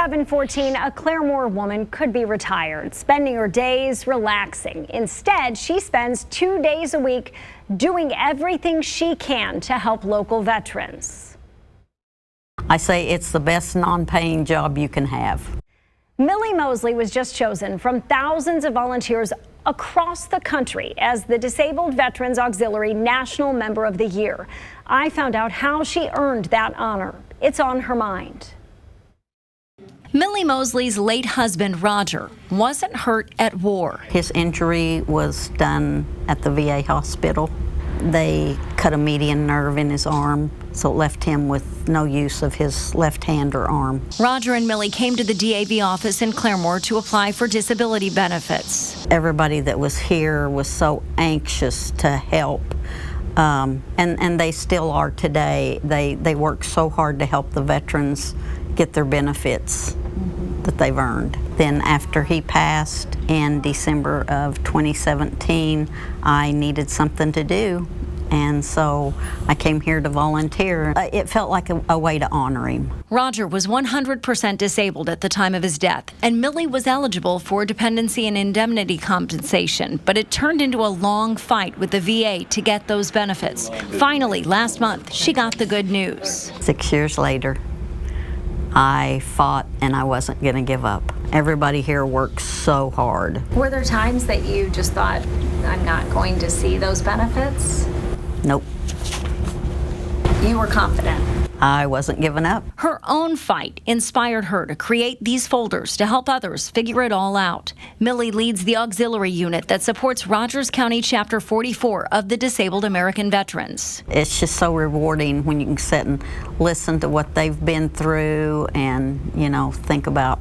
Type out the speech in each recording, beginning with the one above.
7:14, a Claremore woman could be retired, spending her days relaxing. Instead, she spends 2 days a week doing everything she can to help local veterans. I say it's the best non-paying job you can have. Millie Mosley was just chosen from thousands of volunteers across the country as the Disabled Veterans Auxiliary National Member of the Year. I found out how she earned that honor. It's on her mind. Millie Mosley's late husband, Roger, wasn't hurt at war. His injury was done at the VA hospital. They cut a median nerve in his arm, so it left him with no use of his left hand or arm. Roger and Millie came to the DAV office in Claremore to apply for disability benefits. Everybody that was here was so anxious to help, and they still are today. They work so hard to help the veterans get their benefits that they've earned. Then after he passed in December of 2017, I needed something to do, and so I came here to volunteer. It felt like a way to honor him. Roger was 100% disabled at the time of his death, and Millie was eligible for dependency and indemnity compensation, but it turned into a long fight with the VA to get those benefits. Finally, last month, she got the good news. 6 years later, I fought and I wasn't going to give up. Everybody here works so hard. Were there times that you just thought, I'm not going to see those benefits? Nope. You were confident. I wasn't giving up. Her own fight inspired her to create these folders to help others figure it all out. Millie leads the auxiliary unit that supports Rogers County Chapter 44 of the Disabled American Veterans. It's just so rewarding when you can sit and listen to what they've been through and, think about,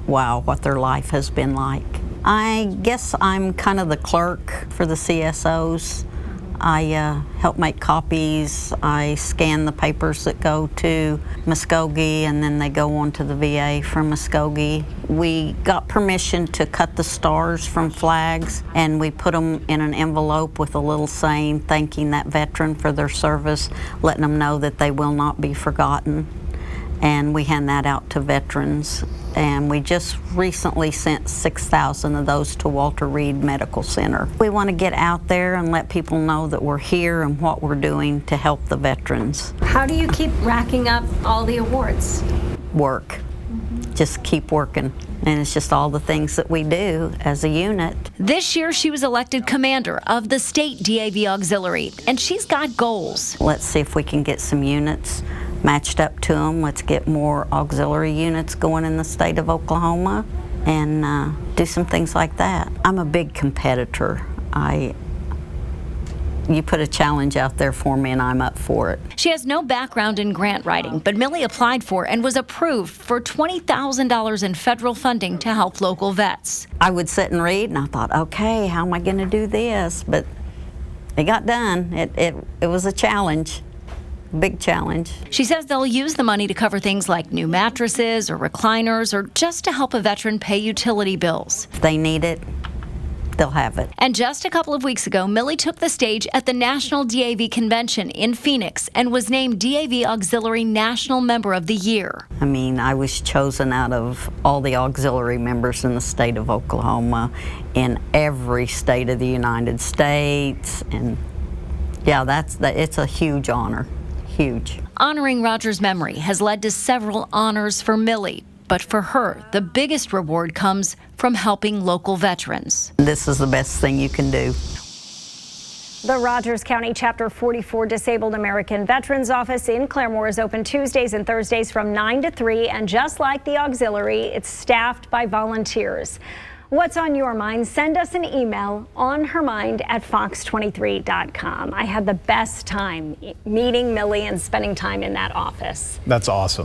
wow, what their life has been like. I guess I'm kind of the clerk for the CSOs. I help make copies. I scan the papers that go to Muskogee, and then they go on to the VA from Muskogee. We got permission to cut the stars from flags, and we put them in an envelope with a little saying thanking that veteran for their service, letting them know that they will not be forgotten. And we hand that out to veterans. And we just recently sent 6,000 of those to Walter Reed Medical Center. We want to get out there and let people know that we're here and what we're doing to help the veterans. How do you keep racking up all the awards? Work. Just keep working. And it's just all the things that we do as a unit. This year, she was elected commander of the state DAV Auxiliary, and she's got goals. Let's see if we can get some units matched up to them. Let's get more auxiliary units going in the state of Oklahoma and do some things like that. I'm a big competitor. You put a challenge out there for me and I'm up for it. She has no background in grant writing, but Millie applied for and was approved for $20,000 in federal funding to help local vets. I would sit and read and I thought, okay, how am I going to do this? But it got done. It was a challenge. Big challenge. She says they'll use the money to cover things like new mattresses or recliners or just to help a veteran pay utility bills. If they need it, they'll have it. And just a couple of weeks ago, Millie took the stage at the National DAV Convention in Phoenix and was named DAV Auxiliary National Member of the Year. I was chosen out of all the auxiliary members in the state of Oklahoma, in every state of the United States, and yeah, it's a huge honor. Huge. Honoring Roger's memory has led to several honors for Millie, but for her, the biggest reward comes from helping local veterans. This is the best thing you can do. The Rogers County Chapter 44 Disabled American Veterans Office in Claremore is open Tuesdays and Thursdays from 9 to 3, and just like the auxiliary, it's staffed by volunteers. What's on your mind? Send us an email on hermind@fox23.com. I had the best time meeting Millie and spending time in that office. That's awesome.